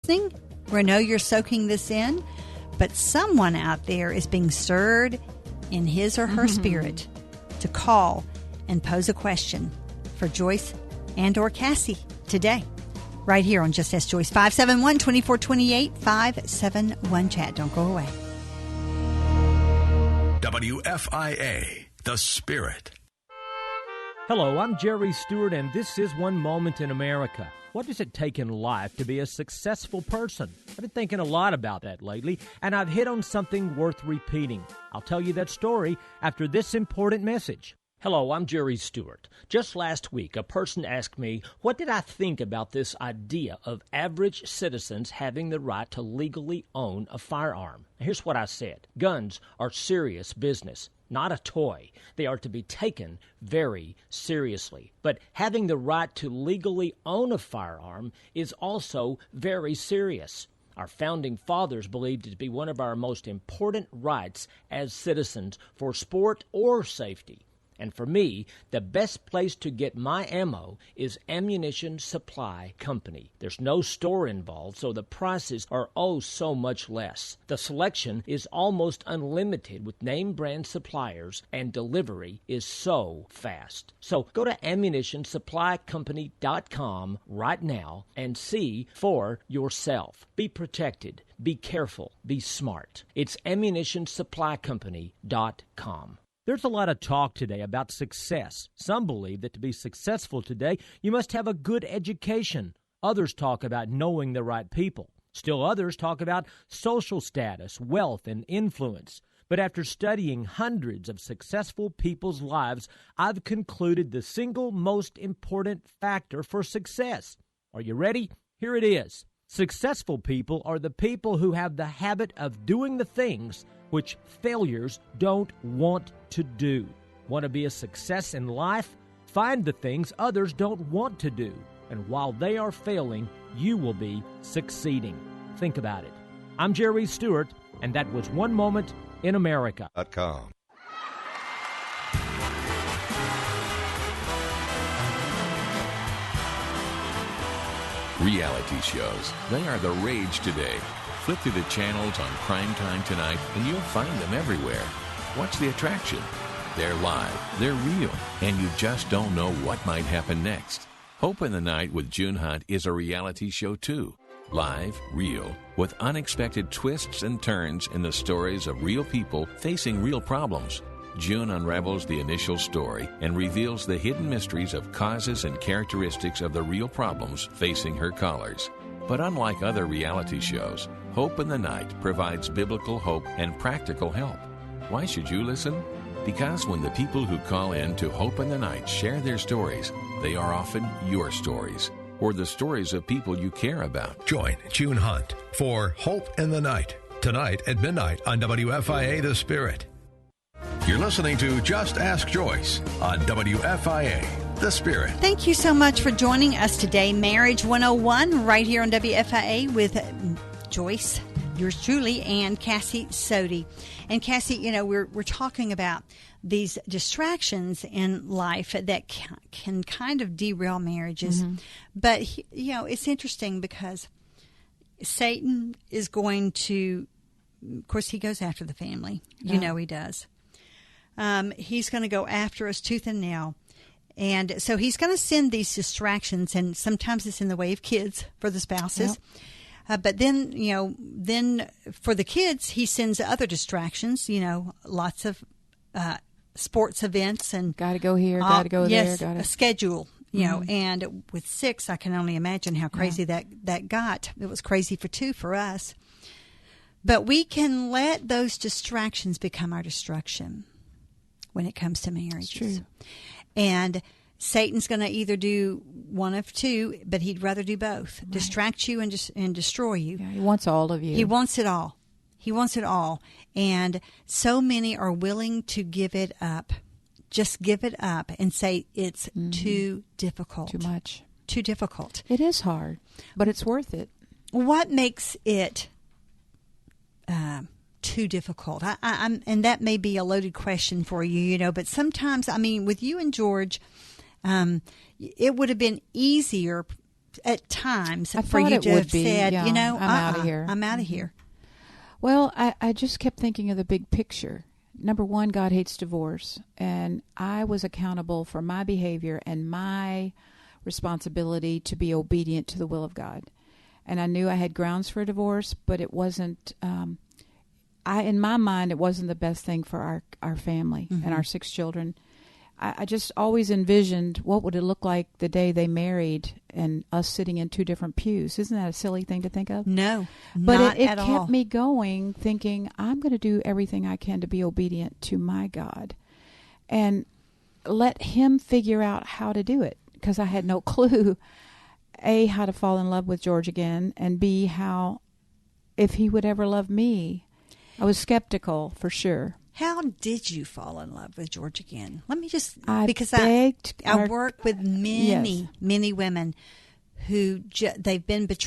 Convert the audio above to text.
listening. We know you're soaking this in, but someone out there is being stirred in his or her spirit to call and pose a question for Joyce and or Cassie today, right here on Just Ask Joyce. 571-2428, 571-CHAT. Don't go away. WFIA, The Spirit. Hello, I'm Jerry Stewart, and this is One Moment in America. What does it take in life to be a successful person? I've been thinking a lot about that lately, and I've hit on something worth repeating. I'll tell you that story after this important message. Hello, I'm Jerry Stewart. Just last week, a person asked me, what did I think about this idea of average citizens having the right to legally own a firearm? Here's what I said. Guns are serious business, not a toy. They are to be taken very seriously. But having the right to legally own a firearm is also very serious. Our founding fathers believed it to be one of our most important rights as citizens for sport or safety. And for me, the best place to get my ammo is Ammunition Supply Company. There's no store involved, so the prices are oh so much less. The selection is almost unlimited with name brand suppliers, and delivery is so fast. So go to AmmunitionSupplyCompany.com right now and see for yourself. Be protected, be careful, be smart. It's AmmunitionSupplyCompany.com. There's a lot of talk today about success. Some believe that to be successful today, you must have a good education. Others talk about knowing the right people. Still others talk about social status, wealth, and influence. But after studying hundreds of successful people's lives, I've concluded the single most important factor for success. Are you ready? Here it is. Successful people are the people who have the habit of doing the things which failures don't want to do. Want to be a success in life? Find the things others don't want to do. And while they are failing, you will be succeeding. Think about it. I'm Jerry Stewart, and that was One Moment in America.com. Reality shows. They are the rage today. Flip through the channels on Primetime Tonight, and you'll find them everywhere. Watch the attraction. They're live, they're real, and you just don't know what might happen next. Hope in the Night with June Hunt is a reality show, too. Live, real, with unexpected twists and turns in the stories of real people facing real problems. June unravels the initial story and reveals the hidden mysteries of causes and characteristics of the real problems facing her callers. But unlike other reality shows, Hope in the Night provides biblical hope and practical help. Why should you listen? Because when the people who call in to Hope in the Night share their stories, they are often your stories, or the stories of people you care about. Join June Hunt for Hope in the Night, tonight at midnight on WFIA The Spirit. You're listening to Just Ask Joyce on WFIA The Spirit. Thank you so much for joining us today. Marriage 101 right here on WFIA with Joyce, yours truly, and Cassie Sodi. And Cassie, you know, we're talking about these distractions in life that can kind of derail marriages. Mm-hmm. But, you know, it's interesting because Satan is going to, of course, he goes after the family. Yeah. You know he does. He's going to go after us tooth and nail. And so he's going to send these distractions, and sometimes it's in the way of kids for the spouses. Yep. But then, you know, then for the kids, he sends other distractions, you know, lots of sports events. And got to go here, got to go yes, there. A schedule, you know. And with 6, I can only imagine how crazy that got. It was crazy for 2 for us. But we can let those distractions become our destruction when it comes to marriages. True. And Satan's going to either do one of two, but he'd rather do both. Right. Distract you and destroy you. Yeah, he wants all of you. He wants it all. He wants it all. And so many are willing to give it up. Just give it up and say it's too difficult. Too much. Too difficult. It is hard, but it's worth it. What makes it too difficult? And that may be a loaded question for you, you know, but sometimes, I mean, with you and George, it would have been easier at times I for thought you it to would have be, said, yeah, you know, I'm outta here. I'm out of here. Well, I just kept thinking of the big picture. Number one, God hates divorce, and I was accountable for my behavior and my responsibility to be obedient to the will of God. And I knew I had grounds for a divorce, but it wasn't, in my mind, it wasn't the best thing for our family and our 6 children. I just always envisioned what would it look like the day they married and us sitting in 2 different pews. Isn't that a silly thing to think of? No, but not it at kept all. me going, thinking I'm going to do everything I can to be obedient to my God and let him figure out how to do it, because I had no clue, A, how to fall in love with George again, and B, how, if he would ever love me. I was skeptical for sure. How did you fall in love with George again? Let me just, I because begged I work with many, Yes. many women who they've been betrayed.